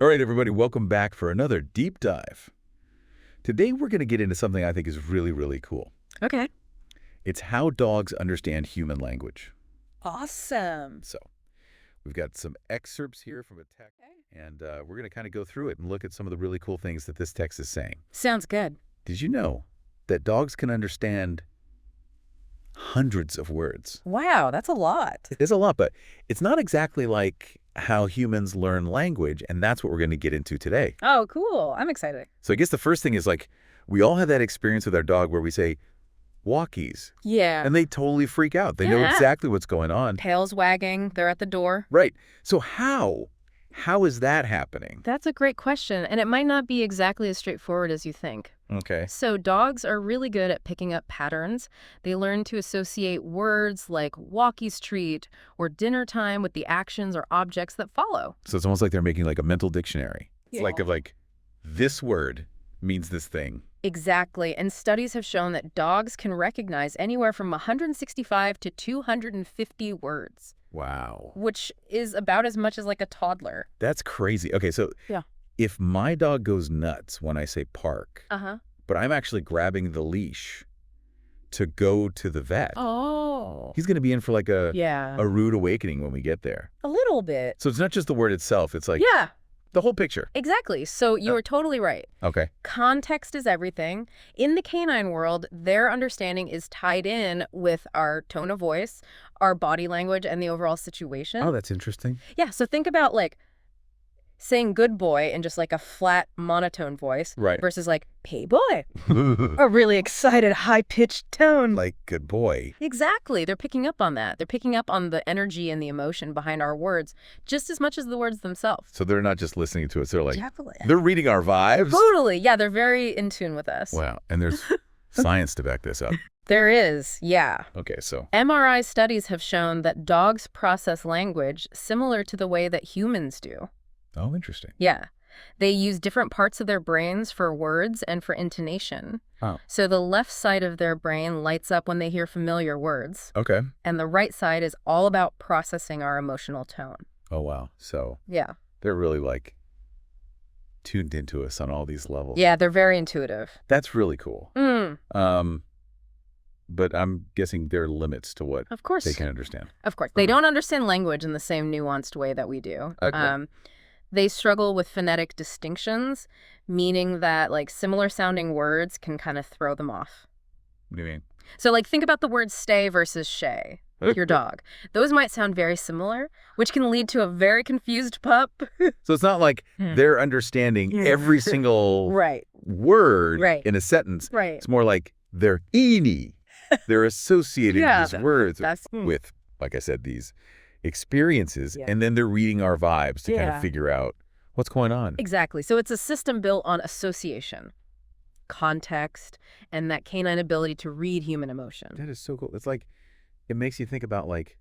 All right, everybody, welcome back for another deep dive. Today, we're going to get into something I think is really, really cool. Okay. It's how dogs understand human language. Awesome. So, we've got some excerpts here from a text, and we're going to kind of go through it and look at some of the really cool things that this text is saying. Sounds good. Did you know that dogs can understand hundreds of words? Wow, that's a lot. It is a lot, but it's not exactly like how humans learn language, and that's what we're going to get into today. Oh, cool. I'm excited. So I guess the first thing is, like, we all have that experience with our dog where we say, walkies. Yeah. And they totally freak out. They know exactly what's going on. Tails wagging. They're at the door. Right. So how is that happening? That's a great question, and it might not be exactly as straightforward as you think. Okay. So dogs are really good at picking up patterns. They learn to associate words like walkie's treat or dinner time with the actions or objects that follow. So it's almost like they're making like a mental dictionary. It's Yeah. like this word means this thing. Exactly, and studies have shown that dogs can recognize anywhere from 165 to 250 words. Wow. Which is about as much as like a toddler. That's crazy. Okay, so Yeah. if my dog goes nuts when I say park, but I'm actually grabbing the leash to go to the vet, Oh. he's going to be in for like a rude awakening when we get there. A little bit. So it's not just the word itself. It's like Yeah, the whole picture. exactly. So you are totally right. Okay. Context is everything. In the canine world, their understanding is tied in with our tone of voice, our body language, and the overall situation. Oh, that's interesting. Yeah, so think about like saying good boy in just like a flat monotone voice Right. versus like hey boy, a really excited high-pitched tone. Like good boy. Exactly. They're picking up on that. They're picking up on the energy and the emotion behind our words just as much as the words themselves. So they're not just listening to us. They're like, Definitely. they're reading our vibes. Totally. Yeah, they're very in tune with us. Wow. And there's science to back this up. There is, yeah. Okay, so. MRI studies have shown that dogs process language similar to the way that humans do. Oh, interesting. Yeah. They use different parts of their brains for words and for intonation. Oh. So the left side of their brain lights up when they hear familiar words, Okay. and the right side is all about processing our emotional tone. Oh, wow. So Yeah. they're really like tuned into us on all these levels. Yeah, they're very intuitive. That's really cool. Mm. But I'm guessing there are limits to what Of course. they can understand. Of course. They don't understand language in the same nuanced way that we do. Okay. They struggle with phonetic distinctions, meaning that like similar sounding words can kind of throw them off. What do you mean? So like think about the word stay versus shay, your dog. Those might sound very similar, which can lead to a very confused pup. So it's not like they're understanding every single Right. word Right. in a sentence. Right. It's more like they're they're associating Yeah, these words that's- with, like I said, these experiences, Yeah. and then they're reading our vibes to kind Yeah. of figure out what's going on. Exactly. So it's a system built on association, context, and that canine ability to read human emotion. That is so cool. It's like, it makes you think about like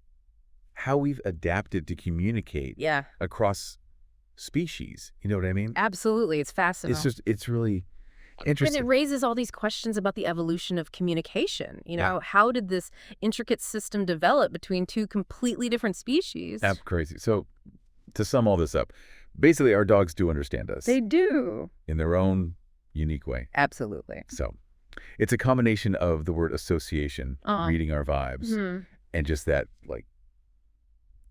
how we've adapted to communicate Yeah, across species. You know what I mean? absolutely. It's fascinating. It's really And interesting. it raises all these questions about the evolution of communication. You know, how did this intricate system develop between two completely different species? That's crazy. So to sum all this up, basically our dogs do understand us They do. in their own unique way. Absolutely. So it's a combination of the word association, reading our vibes, and just that like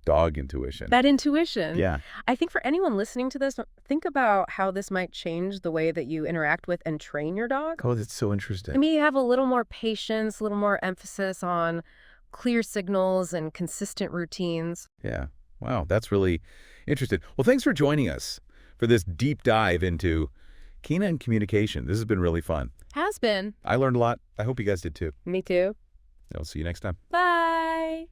dog intuition. That intuition. Yeah. I think for anyone listening to this, think about how this might change the way that you interact with and train your dog. Oh, that's so interesting. I mean, you have a little more patience, a little more emphasis on clear signals and consistent routines. Yeah. Wow. That's really interesting. Well, thanks for joining us for this deep dive into canine communication. This has been really fun. Has been. I learned a lot. I hope you guys did too. Me too. I'll see you next time. Bye.